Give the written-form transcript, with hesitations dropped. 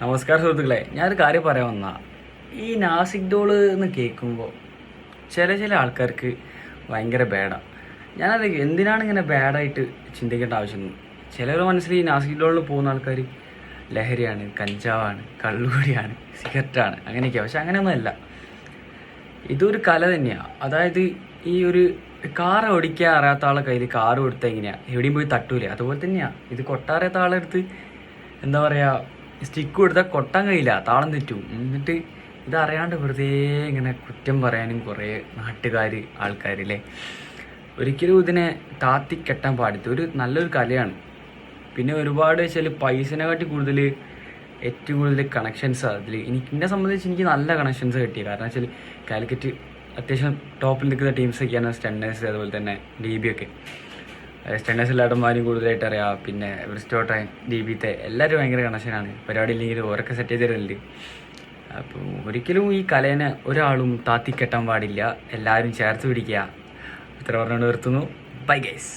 നമസ്കാരം സുഹൃത്തുക്കളെ, ഞാനൊരു കാര്യം പറയാൻ വന്നാ ഈ നാസിക് ഡോള് എന്ന് കേൾക്കുമ്പോൾ ചില ആൾക്കാർക്ക് ഭയങ്കര ബാഡാണ്. ഞാനത് എന്തിനാണ് ഇങ്ങനെ ബാഡായിട്ട് ചിന്തിക്കേണ്ട ആവശ്യമൊന്നും. ചിലവരുടെ മനസ്സിൽ ഈ നാസിക് ഡോളിൽ പോകുന്ന ആൾക്കാർ ലഹരിയാണ്, കഞ്ചാവാണ്, കള്ളുകൂടിയാണ്, സിഗരറ്റാണ്, അങ്ങനെയൊക്കെയാണ്. പക്ഷെ അങ്ങനെയൊന്നുമല്ല. ഇതൊരു കല തന്നെയാണ്. അതായത് ഈ ഒരു കാർ ഓടിക്കാൻ അറിയാത്ത ആളെ കയ്യിൽ കാറ് കൊടുത്താൽ എങ്ങനെയാണ്, എവിടെയും പോയി തട്ടൂലേ? അതുപോലെ തന്നെയാണ് ഇത്. കൊട്ടാറിയാത്ത ആളെടുത്ത് എന്താ പറയുക, സ്റ്റിക്ക് കൊടുത്താൽ കൊട്ടാൻ കഴിയില്ല, താളം തെറ്റും. എന്നിട്ട് ഇതറിയാണ്ട് വെറുതെ ഇങ്ങനെ കുറ്റം പറയാനും കുറേ നാട്ടുകാർ, ആൾക്കാരില്ലേ. ഒരിക്കലും ഇതിനെ താത്തി കെട്ടാൻ പാടില്ല. ഒരു നല്ലൊരു കലയാണ്. പിന്നെ ഒരുപാട് വെച്ചാൽ പൈസനെ കാട്ടി കൂടുതൽ ഏറ്റവും കൂടുതൽ കണക്ഷൻസ് അതിൽ എന്നെ സംബന്ധിച്ച് എനിക്ക് നല്ല കണക്ഷൻസ് കിട്ടി. കാരണം വെച്ചാൽ കാലിക്കറ്റ് അത്യാവശ്യം ടോപ്പിൽ നിൽക്കുന്ന ടീംസൊക്കെയാണ് സ്റ്റണ്ണേഴ്സ്, അതുപോലെ തന്നെ DB ഒക്കെ. സ്റ്റണ്ണേഴ്സ് എല്ലായിടന്മാരും കൂടുതലായിട്ട് അറിയാം. പിന്നെ ബ്രിസ്റ്റോട്ടൻ, DB എല്ലാവരും ഭയങ്കര കണക്ഷനാണ്. പരിപാടി ഇല്ലെങ്കിൽ ഓരൊക്കെ സെറ്റ് ചെയ്ത് തരുന്നുണ്ട്. അപ്പോൾ ഒരിക്കലും ഈ കലേനെ ഒരാളും താത്തിക്കെട്ടാൻ പാടില്ല. എല്ലാവരും ചേർത്ത് പിടിക്കുക. ഇത്ര പറഞ്ഞുകൊണ്ട് നിർത്തുന്നു. Bye guys.